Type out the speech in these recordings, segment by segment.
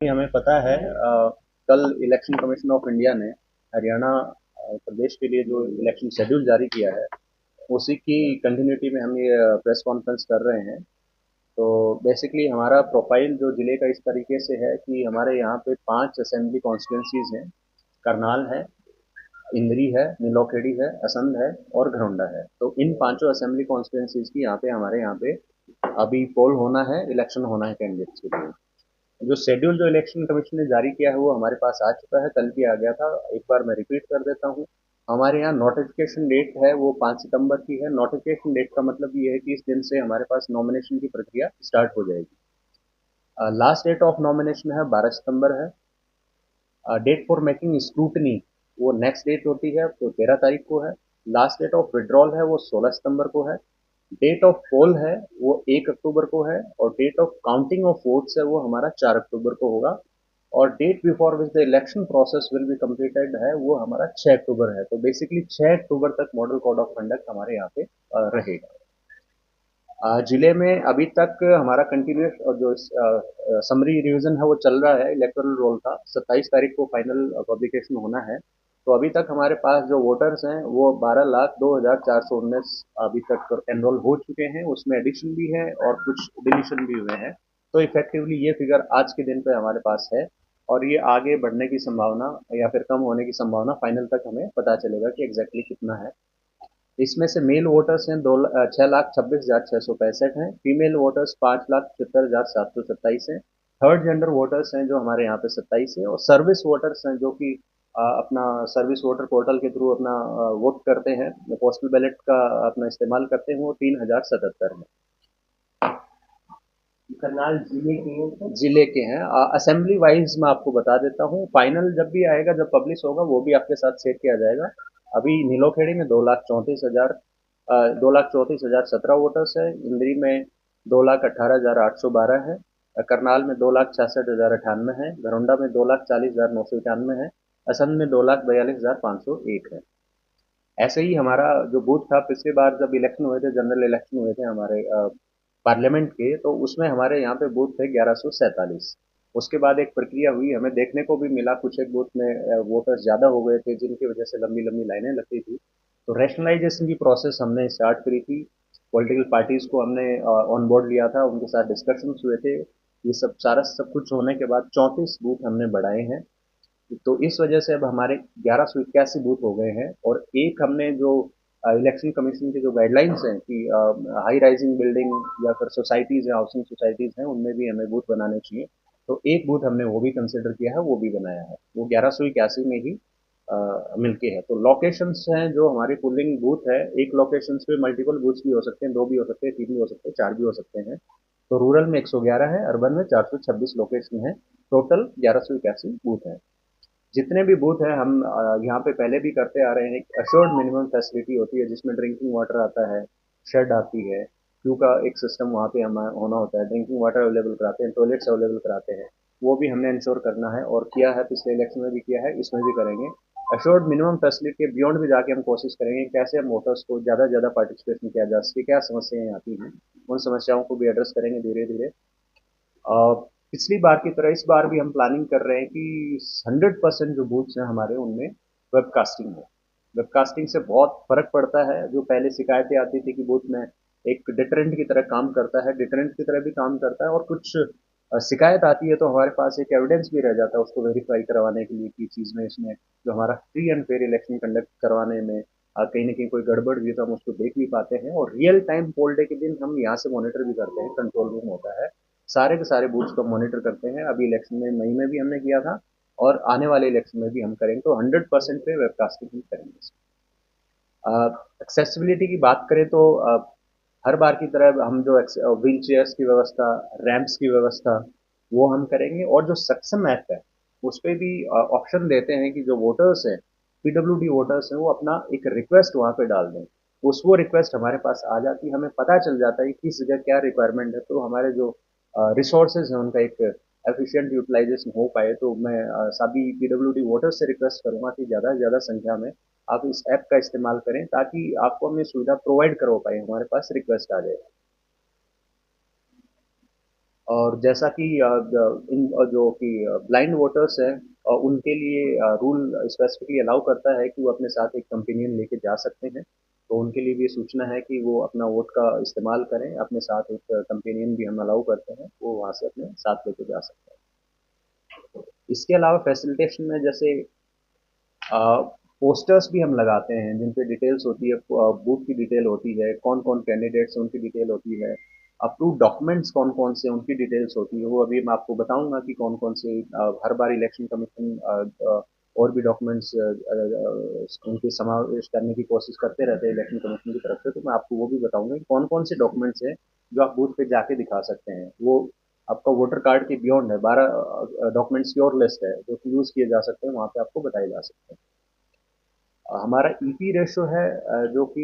हमें पता है कल इलेक्शन कमीशन ऑफ इंडिया ने हरियाणा प्रदेश के लिए जो इलेक्शन शेड्यूल जारी किया है, उसी की कंटिन्यूटी में हम ये प्रेस कॉन्फ्रेंस कर रहे हैं। तो बेसिकली हमारा प्रोफाइल जो जिले का इस तरीके से है कि हमारे यहाँ पे 5 असेंबली कॉन्स्टिट्यूंसीज हैं। करनाल है, इंद्री है, नीलोखेड़ी है, असंध है और घरौंडा है। तो इन पांचों असेंबली कॉन्स्टिट्यूंसीज की हमारे यहाँ पे अभी पोल होना है, इलेक्शन होना है कैंडिडेट्स के लिए। जो शेड्यूल जो इलेक्शन कमीशन ने जारी किया है वो हमारे पास आ चुका है, कल भी आ गया था। एक बार मैं रिपीट कर देता हूँ। हमारे यहाँ नोटिफिकेशन डेट है वो 5 सितंबर की है। नोटिफिकेशन डेट का मतलब ये है कि इस दिन से हमारे पास नॉमिनेशन की प्रक्रिया स्टार्ट हो जाएगी। लास्ट डेट ऑफ नॉमिनेशन है 12 सितंबर है। डेट फॉर मेकिंग स्क्रूटनी वो नेक्स्ट डेट होती है, तो 13 तारीख को है। लास्ट डेट ऑफ विड्रॉल है वो 16 सितंबर को है। डेट ऑफ पोल है वो 1 अक्टूबर को है। और date of counting of votes है वो हमारा 4 अक्टूबर को होगा। और date before which the election process will be completed है वो हमारा 6 अक्टूबर है। तो बेसिकली 6 अक्टूबर तक मॉडल कोड ऑफ कंडक्ट हमारे यहाँ पे रहेगा। जिले में अभी तक हमारा कंटिन्यूस और जो समरी रिवीजन है वो चल रहा है। इलेक्टोरल रोल का 27 तारीख को फाइनल पब्लिकेशन होना है। तो अभी तक हमारे पास जो वोटर्स हैं वो 12,02,419 अभी तक एनरोल हो चुके हैं। उसमें एडिशन भी है और कुछ डिलीशन भी हुए हैं। तो इफेक्टिवली ये फिगर आज के दिन पे हमारे पास है। और ये आगे बढ़ने की संभावना या फिर कम होने की संभावना फाइनल तक हमें पता चलेगा कि एग्जैक्टली कितना है। इसमें से मेल वोटर्स हैं 6,26,665 हैं। फीमेल वोटर्स 5,75,727 हैं। थर्ड जेंडर वोटर्स हैं जो हमारे यहाँ पे 27 है। और सर्विस वोटर्स हैं जो कि अपना सर्विस वोटर पोर्टल के थ्रू अपना वोट करते हैं, पोस्टल बैलेट का अपना इस्तेमाल करते हैं, वो 3,077 हैं। करनाल जिले के हैं। असेंबली वाइज मैं आपको बता देता हूँ। फाइनल जब भी आएगा, जब पब्लिश होगा, वो भी आपके साथ शेयर किया जाएगा। अभी नीलोखेड़ी में 2,34,17 वोटर्स है। इंद्री में 2,18,812 है। करनाल में 2,66,098 है। घरौंडा में 2,40,991 है। असंध में 2,42,501 है। ऐसे ही हमारा जो बूथ था पिछली बार जब इलेक्शन हुए थे, जनरल इलेक्शन हुए थे हमारे पार्लियामेंट के, तो उसमें हमारे यहाँ पे बूथ थे 1147। उसके बाद एक प्रक्रिया हुई, हमें देखने को भी मिला कुछ एक बूथ में वोटर्स ज़्यादा हो गए थे जिनकी वजह से लंबी लंबी लाइनें लगती थी। तो रैशनलाइजेशन की प्रोसेस हमने स्टार्ट करी थी। पॉलिटिकल पार्टीज को हमने ऑन बोर्ड लिया था, उनके साथ डिस्कशंस हुए थे। ये सब कुछ होने के बाद 34 बूथ हमने बढ़ाए हैं। तो इस वजह से अब हमारे 1181 बूथ हो गए हैं। और एक हमने जो इलेक्शन कमीशन की जो गाइडलाइंस हैं कि हाई राइजिंग बिल्डिंग या फिर सोसाइटीज या हाउसिंग सोसाइटीज हैं, उनमें भी हमें बूथ बनाने चाहिए। तो एक बूथ हमने वो भी कंसिडर किया है, वो भी बनाया है। वो 1181 में ही मिलके है। तो लोकेशंस हैं जो हमारी पोलिंग बूथ है। एक लोकेशन पे मल्टीपल बूथ्स भी हो सकते हैं, 2 भी हो सकते हैं, 3 भी हो सकते हैं, 4 भी हो सकते हैं। तो रूरल में 111 है, अर्बन में 426 लोकेशन है। टोटल 1181 बूथ है। जितने भी बूथ हैं हम यहाँ पे पहले भी करते आ रहे हैं। अश्योर्ड मिनिमम फैसिलिटी होती है जिसमें ड्रिंकिंग वाटर आता है, शेड आती है, क्यू का एक सिस्टम वहाँ पे हम होना होता है, ड्रिंकिंग वाटर अवेलेबल कराते हैं, टॉयलेट्स अवेलेबल कराते हैं। वो भी हमने इंश्योर करना है और किया है, पिछले इलेक्शन में भी किया है, इसमें भी करेंगे। अश्योर्ड मिनिमम फैसिलिटी के बियॉन्ड भी जाके हम कोशिश करेंगे कैसे हम वोटर्स को ज़्यादा से ज़्यादा पार्टिसिपेशन किया जा सके, क्या समस्याएं आती हैं, उन समस्याओं को भी एड्रेस करेंगे धीरे धीरे। पिछली बार की तरह इस बार भी हम प्लानिंग कर रहे हैं कि 100% जो बूथ्स हैं हमारे उनमें वेबकास्टिंग है। वेबकास्टिंग से बहुत फर्क पड़ता है। जो पहले शिकायतें आती थी कि बूथ में एक डिटरेंट की तरह काम करता है, डिटरेंट की तरह भी काम करता है। और कुछ शिकायत आती है तो हमारे पास एक एविडेंस भी रह जाता है उसको वेरीफाई करवाने के लिए कि चीज़ में इसमें जो हमारा free and fair election conduct करवाने में कहीं ना कहीं कोई गड़बड़ भी है तो हम उसको देख भी पाते हैं। और रियल टाइम पोल डे के दिन हम यहाँ से मॉनिटर भी करते हैं, कंट्रोल रूम होता है, सारे के सारे बूथ्स को मॉनिटर करते हैं। अभी इलेक्शन में मई में भी हमने किया था और आने वाले इलेक्शन में भी हम करेंगे। तो 100% पे वेबकास्टिंग ही करेंगे। एक्सेसिबिलिटी की बात करें तो हर बार की तरह हम जो व्हील चेयर्स की व्यवस्था, रैंप्स की व्यवस्था, वो हम करेंगे। और जो सक्षम ऐप है उस पर भी ऑप्शन देते हैं कि जो वोटर्स हैं, पीडब्ल्यूडी वोटर्स हैं, वो अपना एक रिक्वेस्ट वहाँ पे डाल दें। वो रिक्वेस्ट हमारे पास आ जाती है, हमें पता चल जाता है कि किस जगह क्या रिक्वायरमेंट है। तो हमारे जो रिसोर्सेज हैं उनका एक एफिशिएंट यूटिलाइजेशन हो पाए। तो मैं सभी पीडब्ल्यूडी वोटर्स से रिक्वेस्ट करूंगा कि ज़्यादा से ज़्यादा संख्या में आप इस ऐप का इस्तेमाल करें ताकि आपको हम ये सुविधा प्रोवाइड करवा पाए, हमारे पास रिक्वेस्ट आ जाए। और जैसा कि इन जो कि ब्लाइंड वोटर्स हैं, उनके लिए रूल स्पेसिफिकली अलाउ करता है कि वो अपने साथ एक कंपेनियन लेके जा सकते हैं। तो उनके लिए भी सूचना है कि वो अपना वोट का इस्तेमाल करें, अपने साथ एक कंपेनियन भी हम अलाउ करते हैं, वो वहाँ से अपने साथ लेके जा सकते हैं। इसके अलावा फैसिलिटेशन में जैसे पोस्टर्स भी हम लगाते हैं जिन पे डिटेल्स होती है, बूथ की डिटेल होती है, कौन कौन कैंडिडेट्स हैं उनकी डिटेल होती है, अप्रूव डॉक्यूमेंट्स कौन कौन से उनकी डिटेल्स होती है। वो अभी मैं आपको बताऊंगा कि कौन कौन से हर बार इलेक्शन कमीशन और भी डॉक्यूमेंट्स उनके समावेश करने की कोशिश करते रहते हैं इलेक्शन कमीशन की तरफ से। तो मैं आपको वो भी बताऊंगा कि कौन कौन से डॉक्यूमेंट्स हैं जो आप बूथ पे जाके दिखा सकते हैं। वो आपका वोटर कार्ड के बियॉन्ड है, 12 डॉक्यूमेंट्स की और लिस्ट है जो कि यूज़ किए जा सकते हैं, वहाँ पे आपको बताए जा सकते हैं। हमारा ईपी रेशो है, जो कि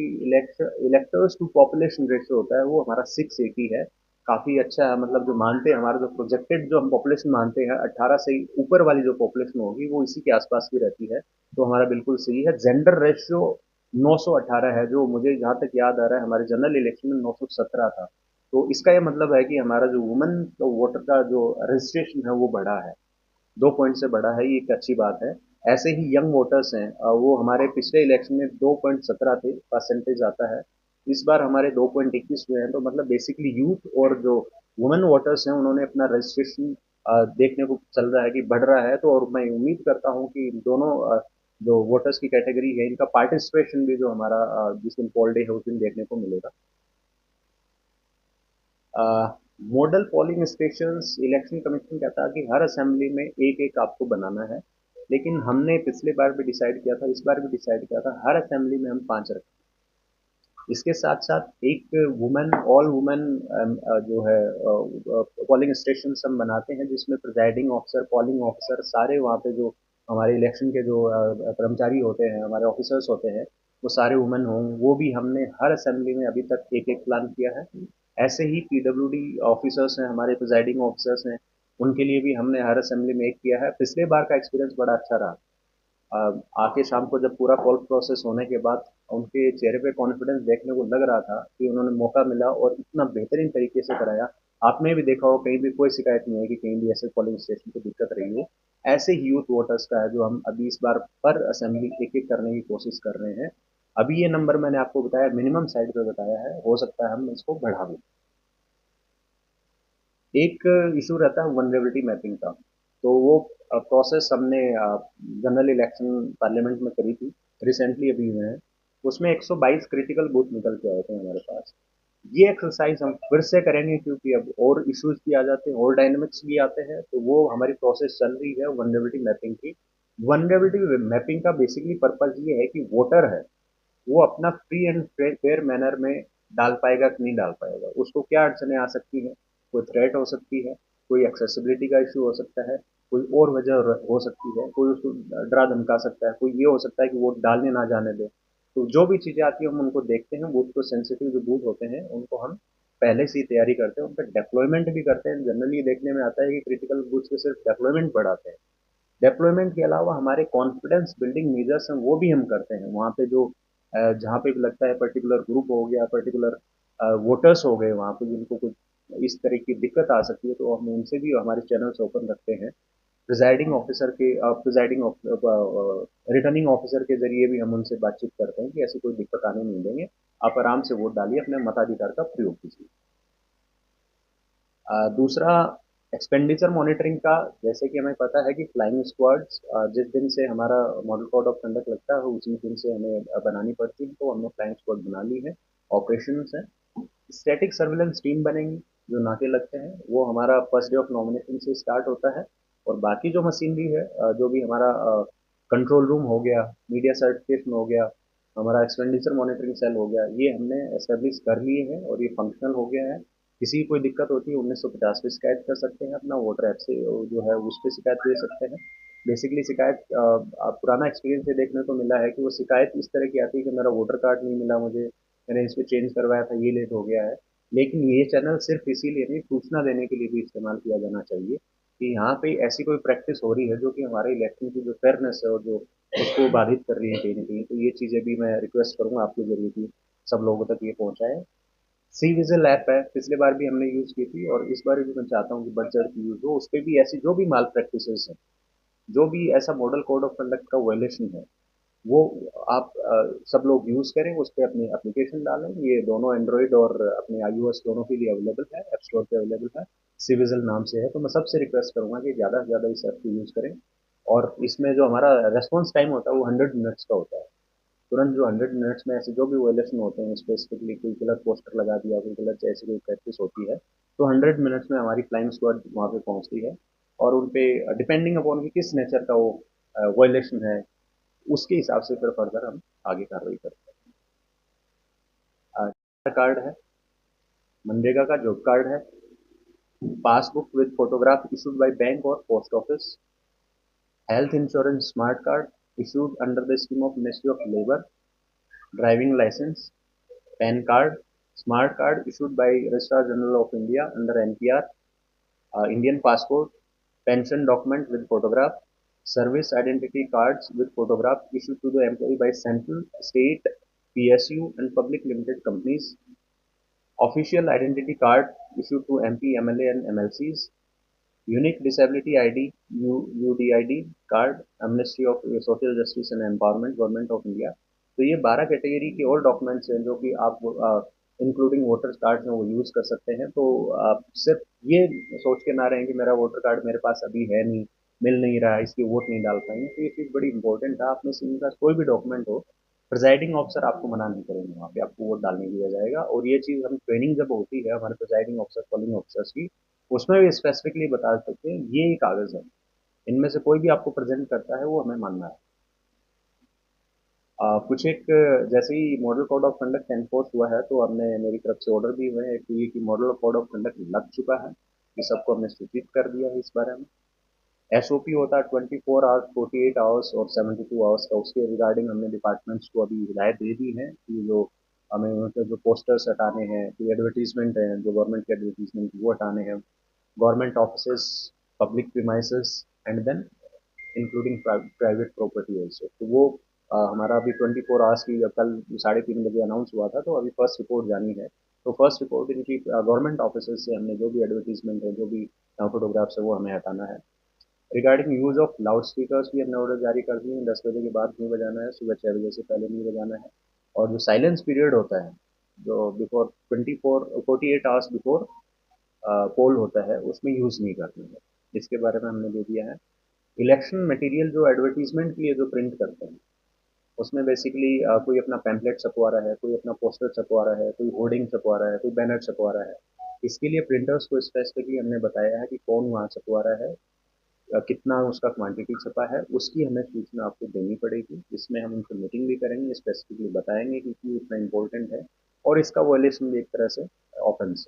इलेक्टर्स टू पॉपुलेशन रेशो होता है, वो हमारा 680 है। काफ़ी अच्छा है, मतलब जो मानते हैं हमारा जो प्रोजेक्टेड जो हम पॉपुलेशन मानते हैं 18 से ऊपर वाली जो पॉपुलेशन होगी वो इसी के आसपास की रहती है। तो हमारा बिल्कुल सही है। जेंडर रेशियो 918 है, जो मुझे जहाँ तक याद आ रहा है हमारे जनरल इलेक्शन में 917 था। तो इसका ये मतलब है कि हमारा जो वुमेन वोटर का जो रजिस्ट्रेशन है वो बढ़ा है, 2 पॉइंट से बढ़ा है, ये एक अच्छी बात है। ऐसे ही यंग वोटर्स हैं, वो हमारे पिछले इलेक्शन में 2.17 थे परसेंटेज आता है, इस बार हमारे 2.21 हुए हैं। तो मतलब बेसिकली यूथ और जो वुमेन वोटर्स हैं उन्होंने अपना रजिस्ट्रेशन देखने को चल रहा है कि बढ़ रहा है। तो और मैं उम्मीद करता हूँ कि दोनों जो वोटर्स की कैटेगरी है इनका पार्टिसिपेशन भी जो हमारा जिस दिन पोल डे है उस दिन देखने को मिलेगा। Model polling stations election commission कहता है कि हर असेंबली में एक एक आपको बनाना है, लेकिन हमने पिछले बार भी डिसाइड किया था, इस बार भी डिसाइड किया था, हर असेंबली में हम 5 रखें। इसके साथ साथ एक वुमेन ऑल वुमेन जो है पोलिंग स्टेशन हम बनाते हैं जिसमें प्रिजाइडिंग ऑफिसर, पोलिंग ऑफिसर, सारे वहाँ पे जो हमारे इलेक्शन के जो कर्मचारी होते हैं, हमारे ऑफिसर्स होते हैं, वो सारे वुमेन हों। वो भी हमने हर असेंबली में अभी तक एक एक प्लान किया है। ऐसे ही पीडब्ल्यूडी ऑफिसर्स हैं, हमारे प्रिजाइडिंग ऑफिसर्स हैं, उनके लिए भी हमने हर असेंबली में एक किया है। पिछले बार का एक्सपीरियंस बड़ा अच्छा रहा। आके शाम को जब पूरा कॉल प्रोसेस होने के बाद उनके चेहरे पे कॉन्फिडेंस देखने को लग रहा था कि उन्होंने मौका मिला और इतना बेहतरीन तरीके से कराया। आपने भी देखा हो कहीं भी कोई शिकायत नहीं है कि कहीं भी ऐसे पोलिंग स्टेशन पे दिक्कत रही है। ऐसे ही यूथ वोटर्स का है जो हम अभी इस बार पर असेंबली एक एक करने की कोशिश कर रहे हैं। अभी ये नंबर मैंने आपको बताया मिनिमम साइड पे बताया है, हो सकता है हम इसको बढ़ा दें। एक इशू रहता है वनरेबिलिटी मैपिंग का। तो वो प्रोसेस हमने जनरल इलेक्शन पार्लियामेंट में करी थी, रिसेंटली अभी हुए हैं। उसमें 122 क्रिटिकल बूथ निकल के आए थे हमारे पास। ये एक्सरसाइज हम फिर से करेंगे क्योंकि अब और इश्यूज भी आ जाते हैं और डायनेमिक्स भी आते हैं। तो वो हमारी प्रोसेस चल रही है वनरेबिलिटी मैपिंग की। वनरेबिलिटी मैपिंग का बेसिकली पर्पज ये है कि वोटर है वो अपना फ्री एंड फेयर मैनर में डाल पाएगा कि नहीं डाल पाएगा, उसको क्या अड़चने आ सकती हैं। कोई थ्रेट हो सकती है, कोई एक्सेसिबिलिटी का इशू हो सकता है, कोई और वजह हो सकती है, कोई उसको डरा धमका सकता है, कोई ये हो सकता है कि वोट डालने ना जाने दे। तो जो भी चीज़ें आती हैं हम उनको देखते हैं, बूथ को सेंसिटिव जो बूथ होते हैं उनको हम पहले से ही तैयारी करते हैं, उन पर डेप्लॉयमेंट भी करते हैं। जनरली देखने में आता है कि क्रिटिकल बूथ पे सिर्फ डेप्लॉयमेंट बढ़ाते हैं। डेप्लॉयमेंट के अलावा हमारे कॉन्फिडेंस बिल्डिंग मेजर्स हैं वो भी हम करते हैं वहाँ पे। जो जहाँ पे भी लगता है पर्टिकुलर ग्रुप हो गया, पर्टिकुलर वोटर्स हो गए वहाँ पे जिनको कुछ इस तरह की दिक्कत आ सकती है, तो हम उनसे भी हमारे चैनल्स ओपन रखते हैं। प्रिजाइडिंग ऑफिसर के प्रिजाइडिंग रिटर्निंग ऑफिसर के जरिए भी हम उनसे बातचीत करते हैं कि ऐसी कोई दिक्कत आने नहीं देंगे, आप आराम से वोट डालिए, अपने मताधिकार का प्रयोग कीजिए। दूसरा एक्सपेंडिचर मॉनिटरिंग का, जैसे कि हमें पता है कि फ्लाइंग स्क्वाड्स जिस दिन से हमारा मॉडल कोड ऑफ कंडक्ट लगता है उसी दिन से हमें बनानी पड़ती है। तो हमने फ्लाइंग स्क्वाड बना ली है, ऑपरेशंस है। स्टैटिक सर्विलेंस टीम बनेंगी जो नाके लगते हैं, वो हमारा फर्स्ट डे ऑफ नॉमिनेशन से स्टार्ट होता है। और बाकी जो मशीनरी है, जो भी हमारा कंट्रोल रूम हो गया, मीडिया सर्टिफिकेशन हो गया, हमारा एक्सपेंडिचर मॉनिटरिंग सेल हो गया, ये हमने एस्टेब्लिश कर लिए हैं और ये फंक्शनल हो गया है। किसी की कोई दिक्कत होती है 1950 पे शिकायत कर सकते हैं, अपना वोटर ऐप से जो है उस पर शिकायत दे सकते हैं। बेसिकली शिकायत पुराना एक्सपीरियंस ये देखने को मिला है कि वो शिकायत इस तरह की आती है कि मेरा वोटर कार्ड नहीं मिला मुझे, मैंने इस पर चेंज करवाया था, ये लेट हो गया है। लेकिन ये चैनल सिर्फ इसीलिए नहीं, सूचना देने के लिए भी इस्तेमाल किया जाना चाहिए कि यहाँ पे ऐसी कोई प्रैक्टिस हो रही है जो कि हमारे इलेक्शन की जो फेयरनेस है और जो उसको बाधित कर रही है कहीं ना कहीं। तो ये चीज़ें भी मैं रिक्वेस्ट करूँगा आपके जरिए कि सब लोगों तक ये पहुँचाए। सी विजिल ऐप है, पिछले बार भी हमने यूज़ की थी और इस बार भी मैं चाहता हूँ कि बढ़ चढ़ के यूज़ हो। उस पे भी ऐसी जो भी माल प्रैक्टिसेस हैं, जो भी ऐसा मॉडल कोड ऑफ कंडक्ट का वायलेशन है, वो आप सब लोग यूज़ करें, उस पे अपनी एप्लीकेशन डालें। ये दोनों एंड्रॉइड और अपने आईओएस दोनों के लिए अवेलेबल है, ऐप स्टोर पे अवेलेबल है। सिविजिल नाम से है। तो मैं सबसे रिक्वेस्ट करूंगा कि ज़्यादा से ज़्यादा इस ऐप को यूज़ करें। और इसमें जो हमारा रेस्पॉन्स टाइम होता है वो 100 मिनट्स का होता है। तुरंत जो 100 मिनट्स में ऐसे जो भी वायलेशन होते हैं, स्पेसिफिकली कोई गलत पोस्टर लगा दिया, कोई गलत ऐसी कोई प्रैक्टिस होती है, तो 100 मिनट्स में हमारी फ्लाइंग स्क्वाड वहाँ पे पहुँचती है और उन पे डिपेंडिंग अपॉन कि किस नेचर का वो वायलेशन है, उसके हिसाब से फिर फर्दर हम आगे कार्रवाई करते हैं। कार्ड है, मनरेगा का जॉब कार्ड है, passbook with photograph issued by bank और post office, health insurance smart card issued under the scheme of ministry of labour, driving licence, PAN card, smart card issued by registrar general of India under NPR, Indian passport, pension document with photograph, service identity cards with photograph issued to the employee by central, state, PSU and public limited companies, official identity card issued to MP, MLA and MLCs, unique disability ID, UDID card, Ministry of Social Justice and Empowerment, Government of India। तो ये 12 category के और documents हैं जो कि आप including voter card में वो यूज़ कर सकते हैं। तो आप सिर्फ ये सोच के ना रहें कि मेरा वोटर कार्ड मेरे पास अभी है नहीं, मिल नहीं रहा है, इसलिए वोट नहीं डाल पाएंगे। तो ये चीज़ बड़ी इंपॉर्टेंट है। आप में से इनका कोई भी डॉक्यूमेंट हो, प्रिजाइडिंग ऑफिसर आपको मना नहीं करेंगे, वहाँ पे आपको वोट डालने दिया जाएगा। और ये चीज़ हम ट्रेनिंग जब होती है हमारे प्रिजाइडिंग ऑफिसर, पोलिंग ऑफिसर्स की, उसमें भी स्पेसिफिकली बता सकते हैं ये कागज है, इनमें से कोई भी आपको प्रेजेंट करता है वो हमें मानना है। कुछ एक जैसे ही model code of conduct enforce हुआ है तो हमने मेरी तरफ से ऑर्डर भी हुए हैं कि ये कि मॉडल कोड ऑफ कंडक्ट लग चुका है, ये सबको हमने सूचित कर दिया है इस बारे में। एसओपी होता है 24 आवर्स, 48 आवर्स और 72 आवर्स का, उसके रिगार्डिंग हमने डिपार्टमेंट्स को अभी हिदायत दे दी है कि जो हमें उनके जो पोस्टर्स हटाने हैं, कोई एडवर्टीजमेंट है जो गवर्नमेंट के एडवर्टीजमेंट वो हटाने हैं, government offices, public premises and then including private property also. तो वो हमारा अभी 24 आवर्स की, जब कल 3:30 बजे अनाउंस हुआ था तो अभी फर्स्ट रिपोर्ट जानी है। तो फर्स्ट रिपोर्ट इनकी गवर्नमेंट ऑफिस से हमने जो भी एडवर्टीजमेंट है, जो भी फोटोग्राफ्स है वो हमें हटाना है। Regarding use of loud speakers भी हमने ऑर्डर जारी कर दिए हैं। 10 बजे के बाद नहीं बजाना है, सुबह 6 बजे से पहले नहीं बजाना है। और जो साइलेंस पीरियड होता है, जो बिफोर 48 आवर्स बिफोर पोल होता है, उसमें यूज़ नहीं करना है, इसके बारे में हमने दे दिया है। इलेक्शन मटेरियल जो एडवर्टीजमेंट के लिए जो प्रिंट करते हैं, उसमें बेसिकली कोई अपना पैम्पलेट छपवा रहा है, कोई अपना पोस्टर छपवा रहा है, कोई होर्डिंग छपवा रहा है, कोई बैनर छपवा रहा है, इसके लिए प्रिंटर्स को स्पेसिफिकली हमने बताया है कि कौन वहाँ छपवा रहा है, कितना उसका क्वांटिटी छपा है, उसकी हमें सूचना आपको देनी पड़ेगी। इसमें हम उनसे मीटिंग भी करेंगे, स्पेसिफिकली बताएंगे कि क्यों इतना इम्पोर्टेंट है और इसका वॉयलेशन भी एक तरह से ऑफेंस।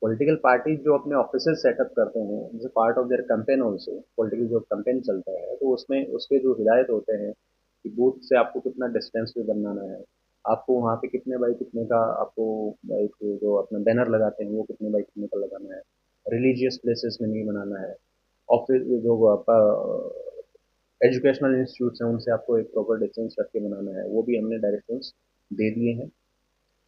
पॉलिटिकल पार्टी जो अपने ऑफिस सेटअप करते हैं जैसे part of their campaign also, political जो कैंपेन चलता है तो उसमें उसके जो हिदायत होते हैं कि बूथ से आपको कितना डिस्टेंस पे बनाना है, आपको वहाँ पे कितने बाई कितने का आपको एक जो अपना बैनर लगाते हैं वो कितने बाई कितने का लगाना है, रिलीजियस प्लेसेस में नहीं बनाना है, ऑफिस जो आपका एजुकेशनल इंस्टीट्यूट्स हैं उनसे आपको एक प्रॉपर डिस्टेंस रख के बनाना है, वो भी हमने डायरेक्शंस दे दिए हैं।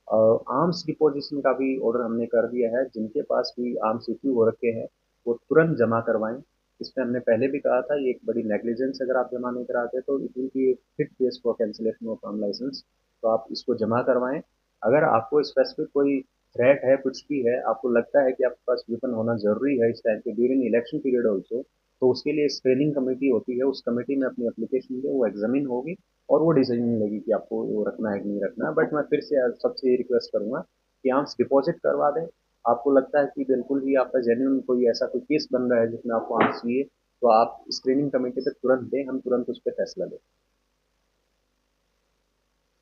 आर्म्स डिपोजिशन का भी ऑर्डर हमने कर दिया है। जिनके पास भी आर्म्स इश्यू हो रखे हैं वो तुरंत जमा करवाएं। इसमें हमने पहले भी कहा था ये एक बड़ी नेग्लिजेंस, अगर आप जमा नहीं कराते तो it will be fit case for cancellation of arm licence. तो आप इसको जमा करवाएं। अगर आपको स्पेसिफिक कोई थ्रेट है, कुछ भी है, आपको लगता है कि आपके पास वेपन होना जरूरी है इस टाइम पे ड्यूरिंग इलेक्शन पीरियड ऑल्सो, तो उसके लिए स्क्रीनिंग कमेटी होती है, उस कमेटी में अपनी एप्लीकेशन दे, वो एग्जामिन होगी और वो डिसीजन लेगी कि आपको वो रखना है कि नहीं रखना है। बट मैं फिर से सबसे ये रिक्वेस्ट करूंगा कि आर्म्स डिपॉजिट करवा दें। आपको लगता है कि बिल्कुल ही आपका जेन्यून कोई ऐसा कोई केस बन रहा है जिसमें आपको आर्म्स चाहिए, तो आप स्क्रीनिंग कमेटी पे तुरंत दें, हम तुरंत उस पर फैसला लें।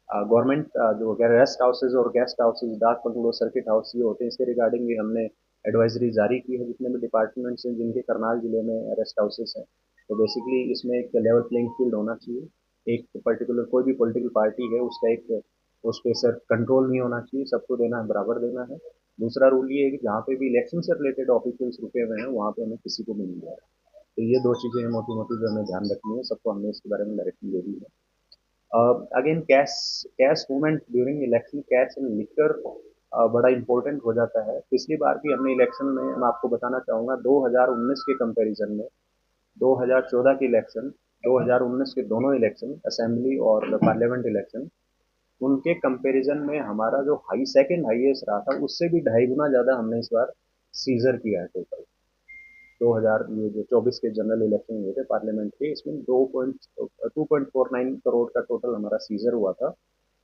गवर्नमेंट जो रेस्ट हाउसेज और गेस्ट हाउसेज, डाक बंगलो, सर्किट हाउस ये होते हैं, इसके रिगार्डिंग भी हमने एडवाइजरी जारी की है जितने भी डिपार्टमेंट्स हैं जिनके करनाल जिले में रेस्ट हाउसेज हैं। तो बेसिकली इसमें एक लेवल प्लेइंग फील्ड होना चाहिए। एक पर्टिकुलर कोई भी पॉलिटिकल पार्टी है उसका एक उस पर सर कंट्रोल नहीं होना चाहिए, सबको देना है, बराबर देना है। दूसरा रूल ये है कि जहाँ पे भी इलेक्शन से रिलेटेड ऑफिशियल्स रुके हुए हैं वहाँ पे हमें किसी को भी नहीं दिया है। तो ये दो चीज़ें मोटी मोटी जो हमें ध्यान रखनी है, सबको हमने इसके बारे में डायरेक्शन दे दी है। Again cash movement during election, cash and liquor बड़ा इंपॉर्टेंट हो जाता है। पिछली बार भी हमने इलेक्शन में, मैं आपको बताना चाहूँगा, 2019 के कंपैरिजन में 2014 की इलेक्शन, 2019 के दोनों इलेक्शन, असेंबली और पार्लियामेंट इलेक्शन, उनके कंपैरिजन में हमारा जो सेकंड हाईएस्ट रहा था, उससे भी 2.5 गुना ज़्यादा हमने इस बार सीजर किया है टोटल। 2000 ये जो 24 के जनरल इलेक्शन हुए थे पार्लियामेंट के, इसमें 2.49 करोड़ का टोटल हमारा सीजर हुआ था।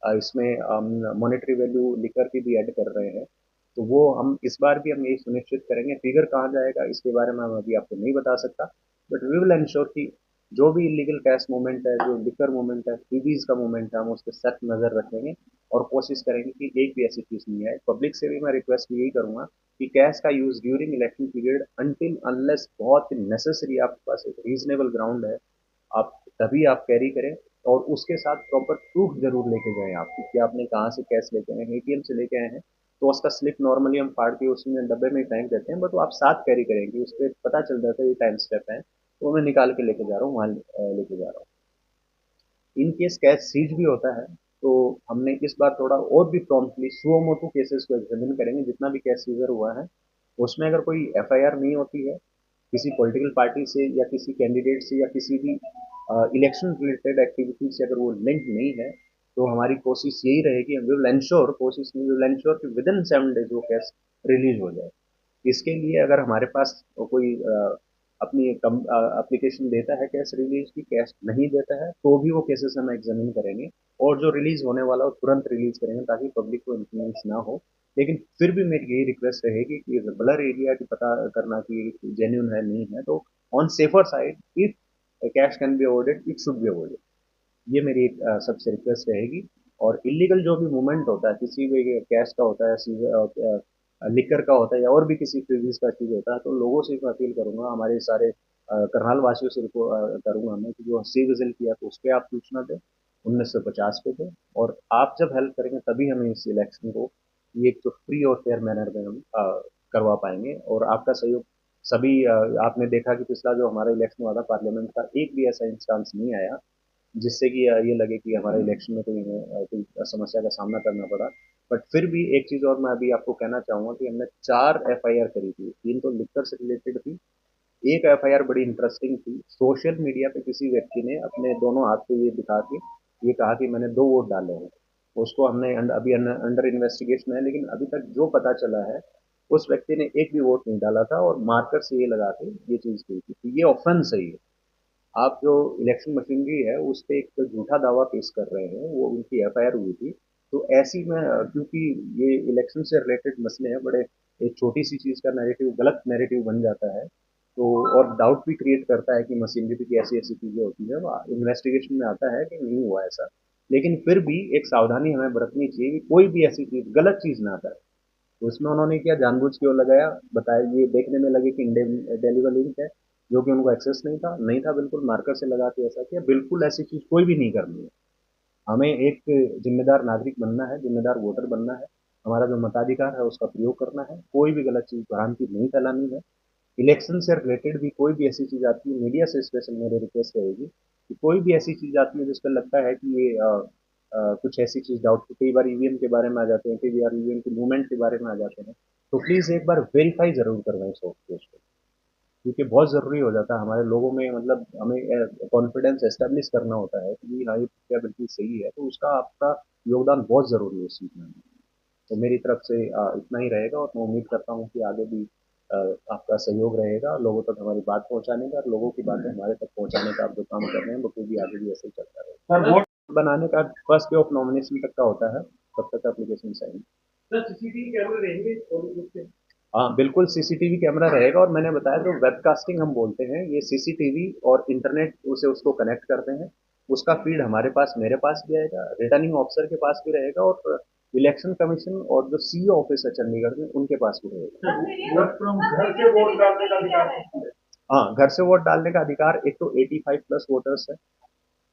इसमें हम मॉनेटरी वैल्यू लिकर की भी ऐड कर रहे हैं। तो वो हम इस बार भी हम यही सुनिश्चित करेंगे। फिगर कहाँ जाएगा इसके बारे में हम अभी आपको नहीं बता सकता, बट वी विल एंश्योर कि जो भी इलीगल कैश मूवमेंट है, जो लिकर मूवमेंट है, टीवीज का मूवमेंट है, हम उस पर सख्त नजर रखेंगे और कोशिश करेंगे कि एक भी ऐसी चीज नहीं आए। पब्लिक से भी मैं रिक्वेस्ट यही करूंगा कि कैश का use during election period until unless बहुत नेसेसरी आपके पास एक रीजनेबल ग्राउंड है, आप तभी आप कैरी करें। और उसके साथ प्रॉपर प्रूफ जरूर लेके जाएं आप कि आपने कहाँ से कैश लेके आए हैं। एटीएम से लेके आए हैं तो उसका स्लिप नॉर्मली हम फाड़ के उसमें डब्बे में फेंक देते हैं, बट वो आप साथ कैरी करेंगे, उस पर पता चल जाता है ये टाइम स्टेप है, तो मैं निकाल के लेके जा रहा हूँ, वहाँ लेके जा रहा हूँ। इन केस कैश सीज भी होता है तो हमने इस बार थोड़ा और भी प्रॉम्प्टली सुओ मोटो केसेस को एग्जामिन करेंगे। जितना भी कैश सीजर हुआ है उसमें अगर कोई एफआईआर नहीं होती है किसी पॉलिटिकल पार्टी से या किसी कैंडिडेट से या किसी भी इलेक्शन रिलेटेड एक्टिविटी से अगर वो लिंक नहीं है, तो हमारी कोशिश यही रहेगी, हम विल एंश्योर, कोशिश नहीं, विल एंश्योर कि विद इन 7 डेज वो केस रिलीज हो जाए। इसके लिए अगर हमारे पास कोई अपनी एप्लीकेशन देता है कैश रिलीज की, कैश नहीं देता है, तो भी वो केसेस हम एग्जामिन करेंगे और जो रिलीज होने वाला हो तुरंत रिलीज करेंगे ताकि पब्लिक को इन्फ्लुएंस ना हो। लेकिन फिर भी मेरी यही रिक्वेस्ट रहेगी कि ब्लर एरिया की पता करना कि जेन्यून है नहीं है, तो on safer side if cash can be avoided it should be avoided. ये मेरी एक सबसे रिक्वेस्ट रहेगी। और इलीगल जो भी मूवमेंट होता है किसी भी कैश का होता है, लिकर का होता है या और भी किसी फ्रीजीज का चीज होता है, तो लोगों से मैं अपील करूंगा, हमारे सारे करनाल वासियों से करूंगा मैं कि जो सी विजिल किया तो उस पर आप सूचना दें, 1950 पे दें। और आप जब हेल्प करेंगे तभी हमें इस इलेक्शन को ये एक तो फ्री और फेयर मैनर में हम करवा पाएंगे। और आपका सहयोग सभी आपने देखा कि पिछला जो हमारा इलेक्शन हुआ था पार्लियामेंट का, एक भी ऐसा इंस्टांस नहीं आया जिससे कि ये लगे कि हमारे इलेक्शन में कोई समस्या का सामना करना पड़ा। बट फिर भी एक चीज और मैं अभी आपको कहना चाहूंगा कि हमने 4 एफआईआर करी थी, 3 तो लिकर से रिलेटेड थी। एक एफआईआर बड़ी इंटरेस्टिंग थी, सोशल मीडिया पे किसी व्यक्ति ने अपने दोनों हाथ पे ये दिखा के ये कहा कि मैंने 2 वोट डाले हैं। उसको हमने अभी अंडर इन्वेस्टिगेशन है, लेकिन अभी तक जो पता चला है उस व्यक्ति ने एक भी वोट नहीं डाला था और मार्कर से ये लगा के ये चीज की थी। तो ये ऑफेंस है। ये आप जो इलेक्शन मशीनरी है उस पे एक झूठा दावा पेश कर रहे हैं, वो उनकी एफआईआर हुई थी। तो ऐसी में क्योंकि ये इलेक्शन से रिलेटेड मसले हैं, बड़े एक छोटी सी चीज का नैरेटिव गलत नैरेटिव बन जाता है, तो और डाउट भी क्रिएट करता है कि मशीनरी पे की ऐसी ऐसी चीजें होती है। इन्वेस्टिगेशन में आता है कि नहीं हुआ ऐसा, लेकिन फिर भी एक सावधानी हमें बरतनी चाहिए कि कोई भी ऐसी चीज गलत चीज ना करे। तो उसमें उन्होंने क्या जानबूझ के वो लगाया, बताया ये देखने में लगे कि इंडेलीबल लिंक है, जो कि उनको एक्सेस नहीं था बिल्कुल, मार्कर से लगा के ऐसा किया। बिल्कुल ऐसी चीज कोई भी नहीं करनी है। हमें एक जिम्मेदार नागरिक बनना है, जिम्मेदार वोटर बनना है, हमारा जो मताधिकार है उसका प्रयोग करना है, कोई भी गलत चीज भ्रांति नहीं फैलानी है। इलेक्शन से रिलेटेड भी कोई भी ऐसी चीज आती है, मीडिया से स्पेशल मेरी रिक्वेस्ट रहेगी कि कोई भी ऐसी चीज आती है जिस पर लगता है कि ये कुछ ऐसी चीज डाउटफुल, कई बार ईवीएम के बारे में आ जाते हैं, कई बार ईवीएम के मूवमेंट के बारे में आ जाते हैं, तो प्लीज एक बार वेरीफाई जरूर करवाएं सॉफ्टवेयर को, क्योंकि बहुत जरूरी हो जाता है हमारे लोगों में, मतलब हमें कॉन्फिडेंस एस्टेब्लिश करना होता है कि हाँ ये क्या बिल्कुल सही है, तो उसका आपका योगदान बहुत जरूरी है उस चीज में। तो मेरी तरफ से इतना ही रहेगा और मैं उम्मीद करता हूँ कि आगे भी अ, आपका सहयोग रहेगा लोगों तक हमारी बात पहुंचाने का, और लोगों की बातें हमारे तक पहुंचाने का आप जो काम कर रहे हैं वो भी आगे भी ऐसे ही चलता रहेगा। सर वोट बनाने का फर्स्ट डे ऑफ नॉमिनेशन तक का होता है, तब तक एप्लीकेशन साइन। सर सीसीटीवी कैमरे रहेंगे? हाँ बिल्कुल सीसीटीवी कैमरा रहेगा, और मैंने बताया जो वेबकास्टिंग हम बोलते हैं, ये सीसीटीवी और इंटरनेट उसे उसको कनेक्ट करते हैं। उसका फीड हमारे पास, मेरे पास भी आएगा, रिटर्निंग ऑफिसर के पास भी रहेगा, और इलेक्शन कमीशन और जो सीईओ ऑफिस है चंडीगढ़ में उनके पास भी रहेगा। वोट फ्रॉम घर से वोट डालने का अधिकार? हाँ, घर से वोट डालने का अधिकार एक तो 85 प्लस वोटर्स है,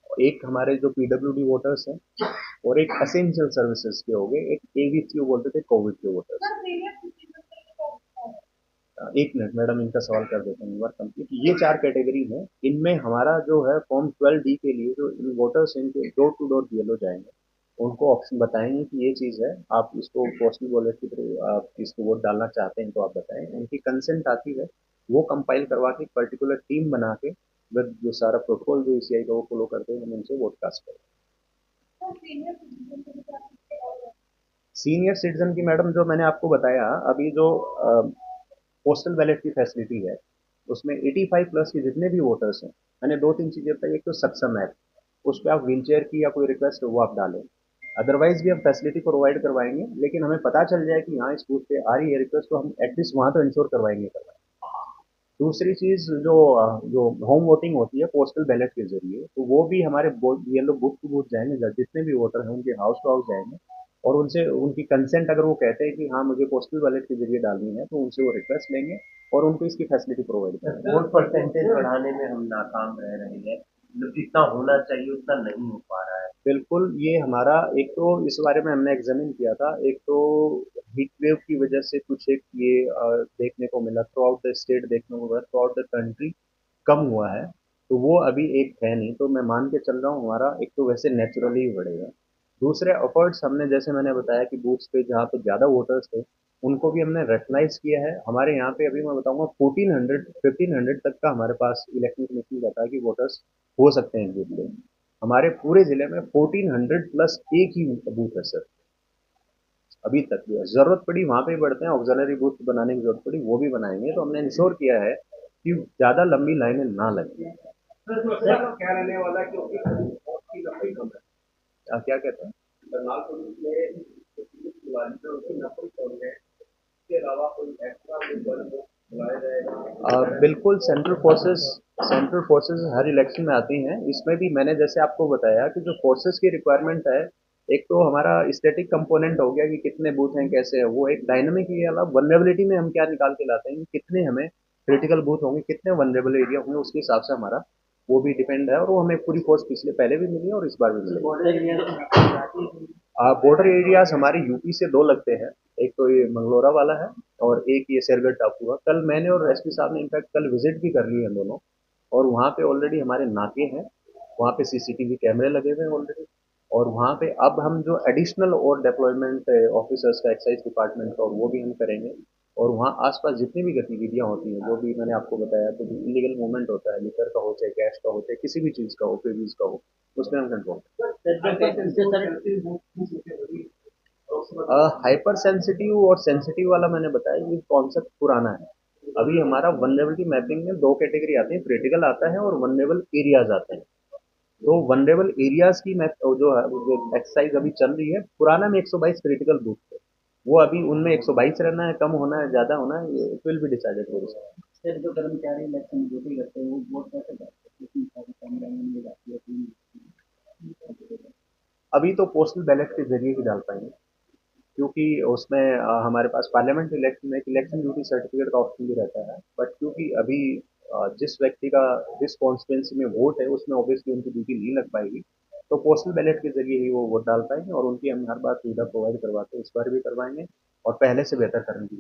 एक हमारे जो पीडब्ल्यूडी वोटर्स हैं, और एक असेंशियल सर्विसेज के हो गए, एक एवीसी बोलते थे कोविड के वोटर्स। एक मिनट मैडम, इनका सवाल कर देता हूँ एक बार कंप्लीट। ये 4 कैटेगरी है, इनमें हमारा जो है फॉर्म 12D के लिए जो इन वोटर्स इनके डोर टू डोर बीएलओ जाएंगे, उनको ऑप्शन बताएंगे कि ये चीज़ है, आप इसको पोस्टल बैलेट के थ्रू आप इसको वोट डालना चाहते हैं तो आप बताएं। उनकी कंसेंट आती है, वो कंपाइल करवा के एक पर्टिकुलर टीम बना के विद जो सारा प्रोटोकॉल जो ईसीआई का वो फॉलो करते हैं, हम उनसे वोट कास्ट करते हैं। सीनियर सिटीजन की मैडम जो मैंने आपको बताया अभी, जो पोस्टल बैलेट की फैसिलिटी है, उसमें 85 प्लस के जितने भी वोटर्स हैं, मैंने दो तीन चीज़ें बताई। एक तो सक्षम ऐप, उस पर आप व्हील चेयर की या कोई रिक्वेस्ट हो वो आप डालें। अदरवाइज भी हम फैसिलिटी प्रोवाइड करवाएंगे, लेकिन हमें पता चल जाए कि हाँ इस बूथ पे आ रही है रिक्वेस्ट, तो हम एटलीस्ट वहाँ तो इंश्योर करवाएंगे। दूसरी चीज़ जो होम वोटिंग होती है पोस्टल बैलेट के जरिए, तो वो भी हमारे ये लोग बूथ टू बूथ जाएंगे, जितने भी वोटर हैं उनके हाउस टू हाउस जाएंगे, और उनसे उनकी कंसेंट अगर वो कहते हैं कि हाँ मुझे पोस्टल बैलेट के जरिए डालनी है, तो उनसे वो रिक्वेस्ट लेंगे और उनको इसकी फैसिलिटी प्रोवाइड करेंगे। वोट परसेंटेज बढ़ाने में हम नाकाम रह रहे हैं, मतलब जितना होना चाहिए उतना नहीं हो पा रहा है। बिल्कुल, ये हमारा एक तो इस बारे में हमने एग्जामिन किया था। एक तो हीट वेव की वजह से कुछ एक ये देखने को मिला, थ्रू आउट द स्टेट देखने को मिला, थ्रू आउट द कंट्री कम हुआ है, तो वो अभी एक है नहीं। तो मैं मान के चल रहा हूँ हमारा एक तो वैसे नेचुरली ही बढ़ेगा। दूसरे एफर्ट्स हमने, जैसे मैंने बताया कि बूथ्स पे जहाँ पे ज़्यादा वोटर्स थे उनको भी हमने रेकग्नाइज किया है। हमारे यहाँ पे अभी मैं बताऊंगा 1400 1500 तक का हमारे पास इलेक्शन कमीशन कहता है कि वोटर्स हो सकते हैं बूथ पे। हमारे पूरे जिले में 1400 प्लस एक ही बूथ है सर, अभी तक भी है। जरूरत पड़ी वहां पे ही बढ़ते हैं, ऑक्सिलरी बूथ बनाने की जरूरत पड़ी वो भी बनाएंगे। तो हमने इंश्योर किया है कि ज्यादा लंबी लाइनें ना लगे। क्या रहने वाला है, क्योंकि बहुत की लंबी कम है। क्या कहते हैं, करनाल पुलिस में दिवाली पे उसकी नफरी कम है, इसके अलावा कोई एक्स्ट्रा बल बुलाया जाएगा? बिल्कुल, सेंट्रल फोर्सेस हर इलेक्शन में आती हैं। इसमें भी मैंने जैसे आपको बताया कि जो फोर्सेस की रिक्वायरमेंट है, एक तो हमारा स्टैटिक कंपोनेंट हो गया कि कितने बूथ हैं कैसे है, वो एक डायनामिक ये वाला वनरेबिलिटी में हम क्या निकाल के लाते हैं कि कितने हमें क्रिटिकल बूथ होंगे, कितने वनरेबल एरिया होंगे, उसके हिसाब से हमारा वो भी डिपेंड है। और वो हमें पूरी फोर्स पिछले पहले भी मिली है और इस बार भी मिलेगी। बॉर्डर एरियाज हमारे यूपी से दो लगते हैं, एक तो ये मंगलोरा वाला है और एक ये शेरगढ़ टापू है। कल मैंने और एसपी साहब ने इनफैक्ट कल विजिट भी कर ली है दोनों, और वहाँ पे ऑलरेडी हमारे नाके हैं, वहाँ पे सीसीटीवी कैमरे लगे हुए हैं ऑलरेडी। और वहाँ पे अब हम जो एडिशनल और डेप्लॉयमेंट ऑफिसर्स का एक्साइज डिपार्टमेंट का, और वो भी हम करेंगे। और वहाँ आसपास जितनी भी गतिविधियाँ होती हैं, जो भी मैंने आपको बताया, तो इलीगल मूवमेंट होता है, लिकर का हो चाहे कैश का हो चाहे किसी भी चीज़ का हो, पेवीज का हो, उसमें हम कंट्रोल। हाइपर सेंसिटिव और सेंसिटिव वाला मैंने बताया, ये कॉन्सेप्ट पुराना है। अभी हमारा वनरेबिलिटी मैपिंग में दो कैटेगरी आती है, क्रिटिकल आता है और वनरेबल एरियाज आते हैं। तो वनरेबल एरियाज की मैप जो है, वो जो एक्सरसाइज अभी चल रही है, पुराना में 122 क्रिटिकल बूथ थे, वो अभी उनमें 122 रहना है, कम होना है, ज्यादा होना है, it will be decided very soon. Sir, जो कर्मचारी इलेक्शन ड्यूटी करते हैं वो वोट कैसे करते हैं, कितनी सारी कैमरा में जाती है, अभी तो पोस्टल बैलेट के जरिए ही डाल पाएंगे, क्योंकि उसमें हमारे पास पार्लियामेंट इलेक्शन में एक इलेक्शन ड्यूटी सर्टिफिकेट का ऑप्शन भी रहता है। बट क्योंकि अभी जिस व्यक्ति का जिस कॉन्स्टिट्यूंसी में वोट है उसमें ऑब्वियसली उनकी ड्यूटी नहीं लग पाएगी, तो पोस्टल बैलेट के जरिए ही वो वोट डाल पाएंगे, और उनकी हम हर बार सुविधा प्रोवाइड करवाते हैं, इस बार भी करवाएंगे और पहले से बेहतर करने की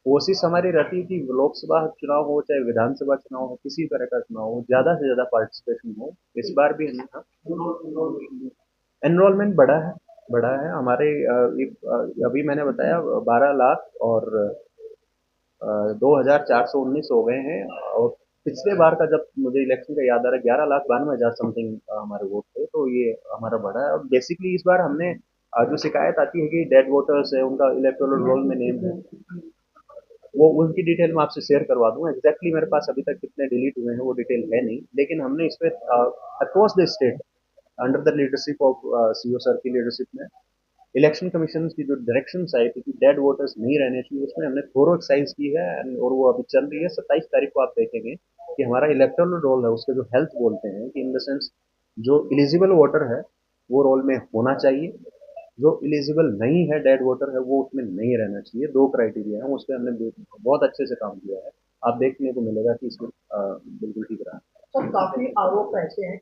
कोशिश हमारी रहती है कि लोकसभा चुनाव हो चाहे विधानसभा चुनाव हो, किसी तरह का चुनाव हो, ज्यादा से ज्यादा पार्टिसिपेशन हो। इस बार भी हमने एनरोलमेंट बढ़ा है हमारे अभी मैंने बताया 12 लाख और 2,419 हो गए हैं। और पिछले बार का जब मुझे इलेक्शन का याद आ रहा है, 11,92,000 समथिंग हमारे वोट थे, तो ये हमारा बढ़ा है। और बेसिकली इस बार हमने जो शिकायत आती है कि डेड वोटर्स है उनका इलेक्टोरल रोल में नेम है, वो उनकी डिटेल मैं आपसे शेयर करवा दूंगा। एग्जैक्टली मेरे पास अभी तक कितने डिलीट हुए हैं वो डिटेल है नहीं, लेकिन हमने इस पे across the state under the leadership of CO sir की लीडरशिप में इलेक्शन कमीशन की जो डायरेक्शंस आई थी कि डेड वोटर्स नहीं रहने चाहिए, उसमें हमने थोरो एक्सरसाइज की है। और वो अभी चल रही है। 27 तारीख को आप देखेंगे कि हमारा इलेक्टोरल रोल है, उसके जो हेल्थ बोलते हैं कि इन द सेंस जो इलिजिबल वोटर है वो रोल में होना चाहिए, जो इलिजिबल नहीं है डेड वोटर है वो उसमें नहीं रहना चाहिए। दो क्राइटेरिया है, उस पर हमने बहुत अच्छे से काम किया है। आप देखने को मिलेगा कि इसमें बिल्कुल ठीक रहा। सर, काफी आरोप ऐसे हैं